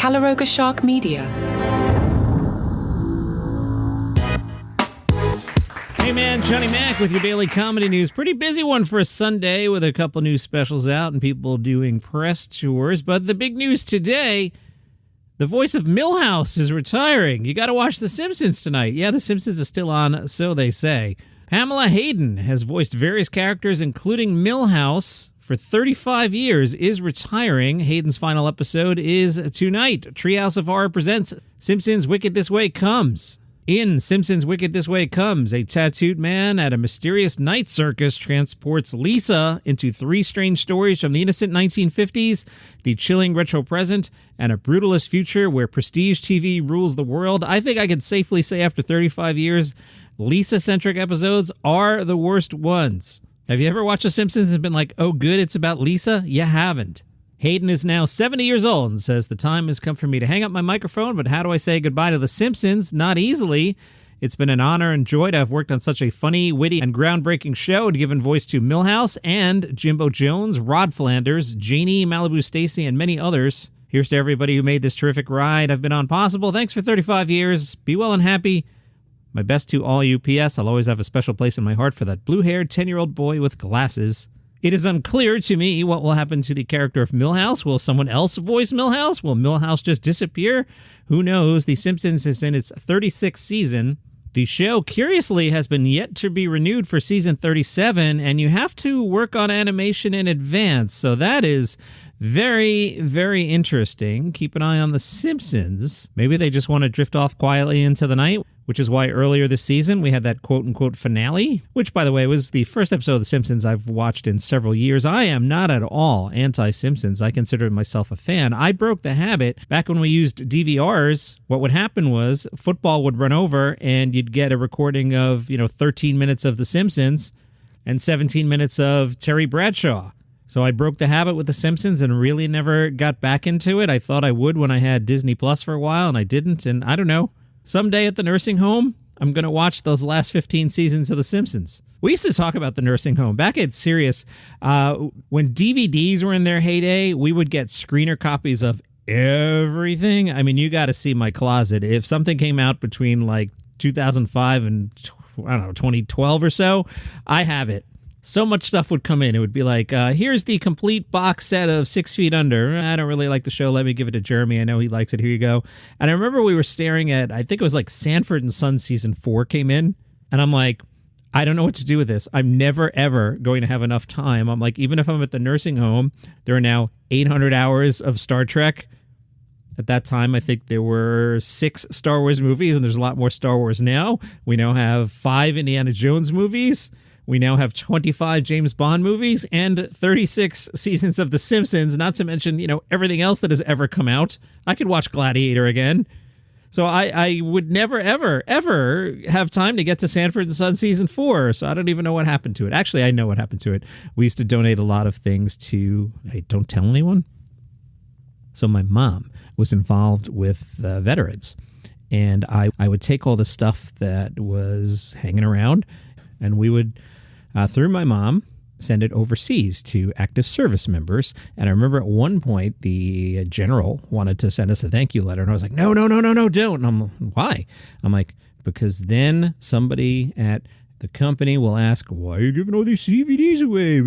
Calaroga Shark Media. Hey man, Johnny Mac with your daily comedy news. Pretty busy one for a Sunday with a couple new specials out and people doing press tours. But the big news today, the voice of Milhouse is retiring. You got to watch The Simpsons tonight. Yeah, The Simpsons is still on, so they say. Pamela Hayden has voiced various characters, including Milhouse, for 35 years, is retiring. Hayden's final episode is tonight. Treehouse of Horror presents Simpsons Wicked This Way Comes. In Simpsons Wicked This Way Comes, a tattooed man at a mysterious night circus transports Lisa into three strange stories from the innocent 1950s, the chilling retro present, and a brutalist future where prestige TV rules the world. I think I can safely say after 35 years, Lisa-centric episodes are the worst ones. Have you ever watched The Simpsons and been like, oh good, it's about Lisa? You haven't. Hayden is now 70 years old and says the time has come for me to hang up my microphone, but how do I say goodbye to The Simpsons? Not easily. It's been an honor and joy to have worked on such a funny, witty, and groundbreaking show and given voice to Milhouse and Jimbo Jones, Rod Flanders, Janie, Malibu Stacy, and many others. Here's to everybody who made this terrific ride I've been on possible. Thanks for 35 years. Be well and happy. My best to all you. P.S. I'll always have a special place in my heart for that blue-haired 10-year-old boy with glasses. It is unclear to me what will happen to the character of Milhouse. Will someone else voice Milhouse? Will Milhouse just disappear? Who knows? The Simpsons is in its 36th season. The show, curiously, has been yet to be renewed for season 37, and you have to work on animation in advance. So that is very, very interesting. Keep an eye on The Simpsons. Maybe they just want to drift off quietly into the night, which is why earlier this season we had that quote-unquote finale, which, by the way, was the first episode of The Simpsons I've watched in several years. I am not at all anti-Simpsons. I consider myself a fan. I broke the habit. Back when we used DVRs, what would happen was football would run over and you'd get a recording of, 13 minutes of The Simpsons and 17 minutes of Terry Bradshaw. So I broke the habit with The Simpsons and really never got back into it. I thought I would when I had Disney Plus for a while, and I didn't. And I don't know. Someday at the nursing home, I'm going to watch those last 15 seasons of The Simpsons. We used to talk about the nursing home. Back at Sirius, when DVDs were in their heyday, we would get screener copies of everything. I mean, you got to see my closet. If something came out between like 2005 and, 2012 or so, I have it. So much stuff would come in. It would be like, here's the complete box set of 6 Feet Under. I don't really like the show. Let me give it to Jeremy. I know he likes it. Here you go. And I remember we were staring at, I think it was like Sanford and Son season 4 came in. And I'm like, I don't know what to do with this. I'm never, ever going to have enough time. I'm like, even if I'm at the nursing home, there are now 800 hours of Star Trek. At that time, I think there were 6 Star Wars movies, and there's a lot more Star Wars now. We now have 5 Indiana Jones movies. We now have 25 James Bond movies and 36 seasons of The Simpsons, not to mention, everything else that has ever come out. I could watch Gladiator again. So I would never, ever, ever have time to get to Sanford and Son season 4. So I don't even know what happened to it. Actually, I know what happened to it. We used to donate a lot of things to, hey, don't tell anyone. So my mom was involved with veterans. And I would take all the stuff that was hanging around, and we would, through my mom, send it overseas to active service members. And I remember at one point, the general wanted to send us a thank you letter. And I was like, no, don't. And I'm like, why? I'm like, because then somebody at the company will ask, why are you giving all these CVDs away?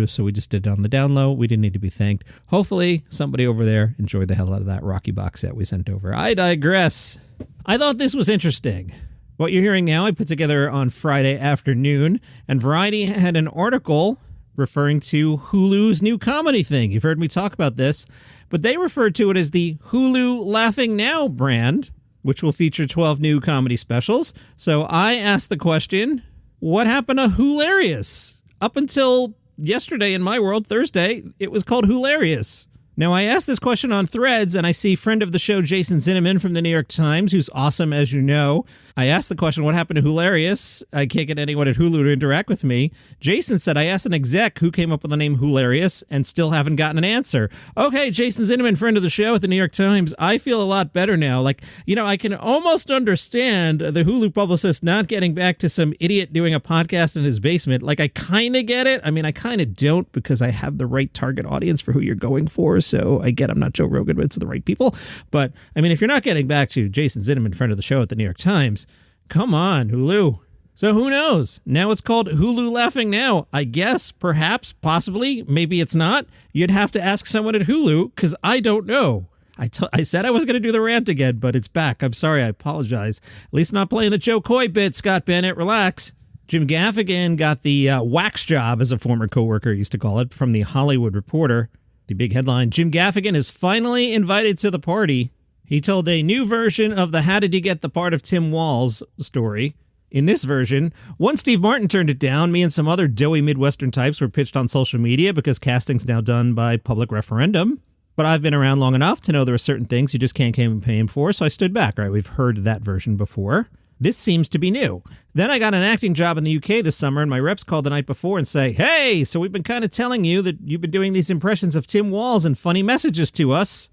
So we just did it on the down low. We didn't need to be thanked. Hopefully somebody over there enjoyed the hell out of that Rocky box set we sent over. I digress. I thought this was interesting. What you're hearing now, I put together on Friday afternoon, and Variety had an article referring to Hulu's new comedy thing. You've heard me talk about this, but they referred to it as the Hulu Laughing Now brand, which will feature 12 new comedy specials. So I asked the question, what happened to Hularious? Up until yesterday in my world, Thursday, it was called Hularious. Now, I asked this question on Threads, and I see friend of the show, Jason Zinneman from the New York Times, who's awesome, as you know, I asked the question, what happened to Hilarious? I can't get anyone at Hulu to interact with me. Jason said, I asked an exec who came up with the name Hilarious and still haven't gotten an answer. Okay, Jason Zinneman, friend of the show at the New York Times. I feel a lot better now. Like, I can almost understand the Hulu publicist not getting back to some idiot doing a podcast in his basement. Like, I kind of get it. I mean, I kind of don't, because I have the right target audience for who you're going for. So I get I'm not Joe Rogan, but it's the right people. But, I mean, if you're not getting back to Jason Zinneman, friend of the show at the New York Times, come on, Hulu. So who knows? Now it's called Hulu Laughing Now. I guess, perhaps, possibly, maybe it's not. You'd have to ask someone at Hulu, because I don't know. I said I was going to do the rant again, but it's back. I'm sorry. I apologize. At least not playing the Joe Coy bit, Scott Bennett. Relax. Jim Gaffigan got the Waxjob, as a former coworker used to call it, from the Hollywood Reporter. The big headline, Jim Gaffigan is finally invited to the party. He told a new version of the How Did He Get the Part of Tim Walz story. In this version, once Steve Martin turned it down, me and some other doughy Midwestern types were pitched on social media because casting's now done by public referendum. But I've been around long enough to know there are certain things you just can't campaign for, so I stood back. Right, we've heard that version before. This seems to be new. Then I got an acting job in the UK this summer, and my reps called the night before and say, hey, so we've been kind of telling you that you've been doing these impressions of Tim Walz and funny messages to us.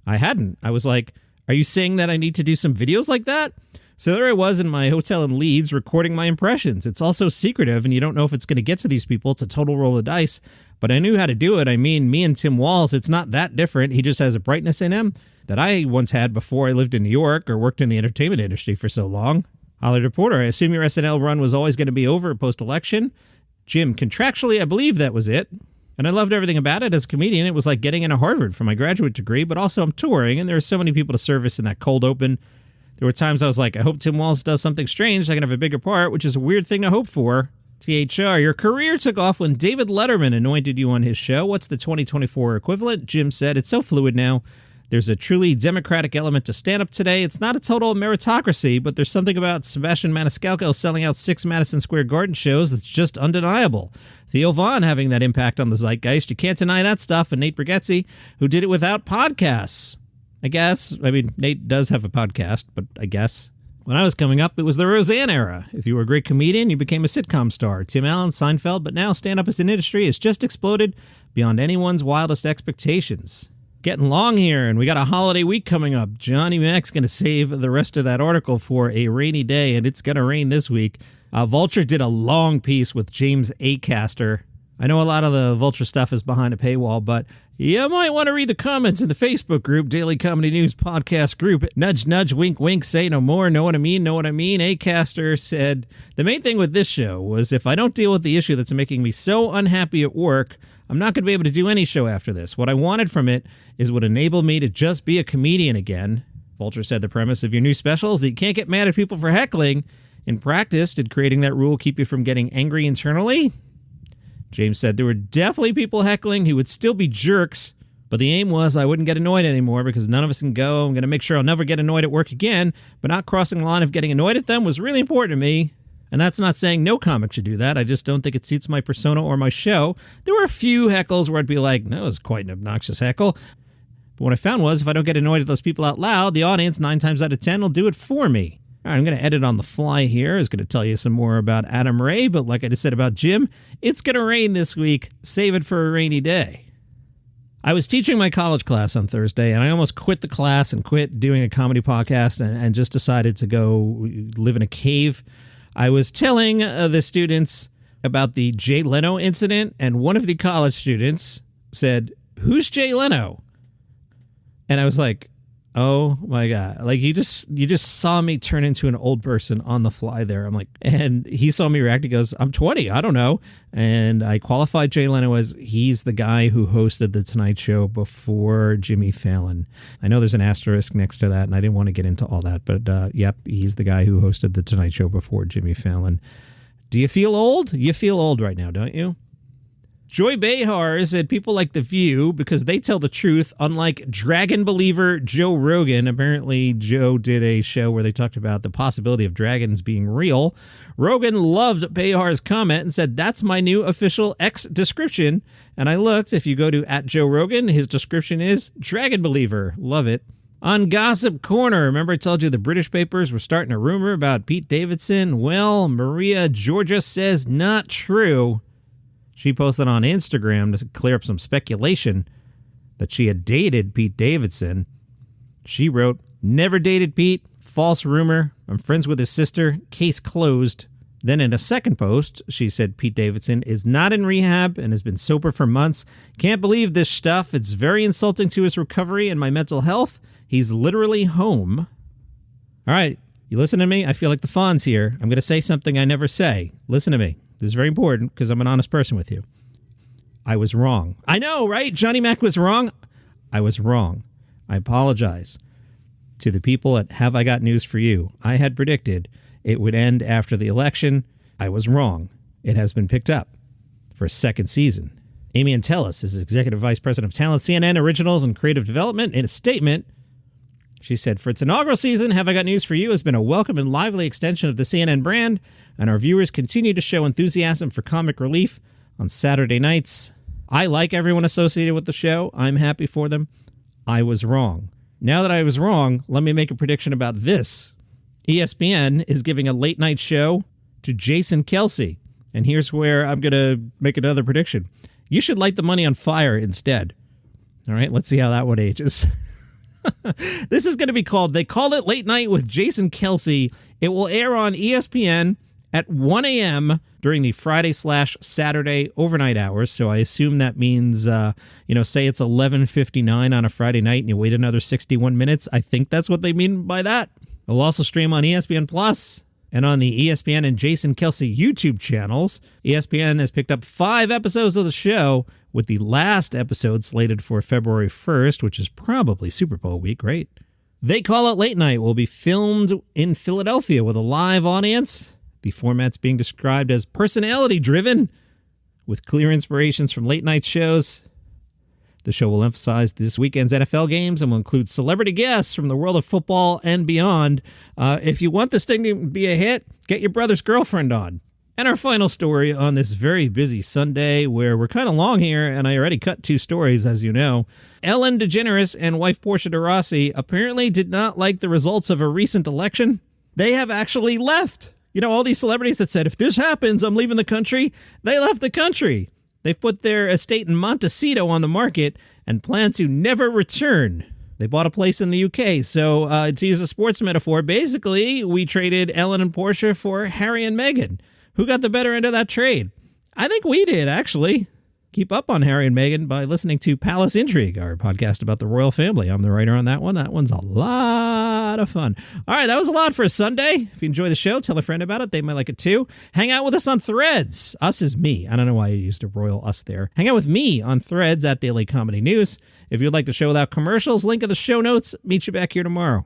I hadn't. I was like, are you saying that I need to do some videos like that? So there I was in my hotel in Leeds recording my impressions. It's also secretive, and you don't know if it's going to get to these people. It's a total roll of dice. But I knew how to do it. I mean, me and Tim Walz, it's not that different. He just has a brightness in him that I once had before I lived in New York or worked in the entertainment industry for so long. Hollywood Reporter, I assume your SNL run was always going to be over post-election. Jim, contractually, I believe that was it. And I loved everything about it. As a comedian, it was like getting into Harvard for my graduate degree, but also I'm touring, and there are so many people to service in that cold open. There were times I was like, I hope Tim Walz does something strange so I can have a bigger part, which is a weird thing to hope for. THR, your career took off when David Letterman anointed you on his show. What's the 2024 equivalent? Jim said, it's so fluid now. There's a truly democratic element to stand-up today. It's not a total meritocracy, but there's something about Sebastian Maniscalco selling out 6 Madison Square Garden shows that's just undeniable. Theo Vaughn having that impact on the zeitgeist. You can't deny that stuff. And Nate Bargatze, who did it without podcasts. I guess. I mean, Nate does have a podcast, but I guess. When I was coming up, it was the Roseanne era. If you were a great comedian, you became a sitcom star. Tim Allen, Seinfeld, but now stand-up as an industry has just exploded beyond anyone's wildest expectations. Getting long here, and we got a holiday week coming up. Johnny Mac's going to save the rest of that article for a rainy day, and it's going to rain this week. Vulture did a long piece with James Acaster. I know a lot of the Vulture stuff is behind a paywall, but you might want to read the comments in the Facebook group, Daily Comedy News Podcast Group. Nudge, nudge, wink, wink, say no more. Know what I mean? Know what I mean? Acaster said, the main thing with this show was if I don't deal with the issue that's making me so unhappy at work, I'm not going to be able to do any show after this. What I wanted from it is what enabled me to just be a comedian again. Vulture said the premise of your new special is that you can't get mad at people for heckling. In practice, did creating that rule keep you from getting angry internally? James said there were definitely people heckling who would still be jerks, but the aim was I wouldn't get annoyed anymore because none of us can go. I'm going to make sure I'll never get annoyed at work again, but not crossing the line of getting annoyed at them was really important to me. And that's not saying no comic should do that. I just don't think it suits my persona or my show. There were a few heckles where I'd be like, that was quite an obnoxious heckle. But what I found was if I don't get annoyed at those people out loud, the audience 9 times out of 10 will do it for me. All right, I'm going to edit on the fly here. I was going to tell you some more about Adam Ray, but like I just said about Jim, it's going to rain this week. Save it for a rainy day. I was teaching my college class on Thursday, and I almost quit the class and quit doing a comedy podcast and just decided to go live in a cave. I was telling the students about the Jay Leno incident, and one of the college students said, "Who's Jay Leno?" And I was like, oh my God. Like you just saw me turn into an old person on the fly there. I'm like, and he saw me react. He goes, I'm 20. I don't know. And I qualified Jay Leno as he's the guy who hosted The Tonight Show before Jimmy Fallon. I know there's an asterisk next to that, and I didn't want to get into all that, but yep, he's the guy who hosted The Tonight Show before Jimmy Fallon. Do you feel old? You feel old right now, don't you? Joy Behar said people like The View because they tell the truth, unlike dragon believer Joe Rogan. Apparently, Joe did a show where they talked about the possibility of dragons being real. Rogan loved Behar's comment and said, that's my new official X description. And I looked, if you go to @Joe Rogan, his description is dragon believer. Love it. On Gossip Corner, remember I told you the British papers were starting a rumor about Pete Davidson? Well, Maria Georgia says not true. She posted on Instagram to clear up some speculation that she had dated Pete Davidson. She wrote, "Never dated Pete. False rumor. I'm friends with his sister. Case closed." Then in a second post, she said Pete Davidson is not in rehab and has been sober for months. "Can't believe this stuff. It's very insulting to his recovery and my mental health. He's literally home." All right, you listen to me? I feel like the Fonz here. I'm going to say something I never say. Listen to me. This is very important because I'm an honest person with you. I was wrong. I know, right? Johnny Mac was wrong. I was wrong. I apologize to the people at Have I Got News for You. I had predicted it would end after the election. I was wrong. It has been picked up for a second season. Amy Antelis is Executive Vice President of Talent, CNN Originals, and Creative Development. In a statement, she said, "For its inaugural season, Have I Got News for You has been a welcome and lively extension of the CNN brand, and our viewers continue to show enthusiasm for comic relief on Saturday nights. I like everyone associated with the show. I'm happy for them. I was wrong. Now that I was wrong, let me make a prediction about this. ESPN is giving a late night show to Jason Kelsey. And here's where I'm going to make another prediction. You should light the money on fire instead." All right, let's see how that one ages. This is going to be called, they call it Late Night with Jason Kelsey. It will air on ESPN at 1 a.m. during the Friday/Saturday overnight hours. So I assume that means, say it's 11:59 on a Friday night and you wait another 61 minutes. I think that's what they mean by that. It'll also stream on ESPN Plus and on the ESPN and Jason Kelsey YouTube channels. ESPN has picked up 5 episodes of the show, with the last episode slated for February 1st, which is probably Super Bowl week, right? They Call It Late Night will be filmed in Philadelphia with a live audience. The format's being described as personality-driven, with clear inspirations from late-night shows. The show will emphasize this weekend's NFL games and will include celebrity guests from the world of football and beyond. If you want this thing to be a hit, get your brother's girlfriend on. And our final story on this very busy Sunday, where we're kind of long here, and I already cut 2 stories, as you know. Ellen DeGeneres and wife Portia de Rossi apparently did not like the results of a recent election. They have actually left. You know, all these celebrities that said, if this happens, I'm leaving the country, they left the country. They've put their estate in Montecito on the market and plan to never return. They bought a place in the UK. So to use a sports metaphor, basically, we traded Ellen and Portia for Harry and Meghan. Who got the better end of that trade? I think we did, actually. Keep up on Harry and Meghan by listening to Palace Intrigue, our podcast about the royal family. I'm the writer on that one. That one's a lot of fun. All right, that was a lot for a Sunday. If you enjoy the show, tell a friend about it. They might like it too. Hang out with us on Threads. Us is me. I don't know why you used a royal us there. Hang out with me on Threads at Daily Comedy News. If you'd like the show without commercials, link in the show notes. Meet you back here tomorrow.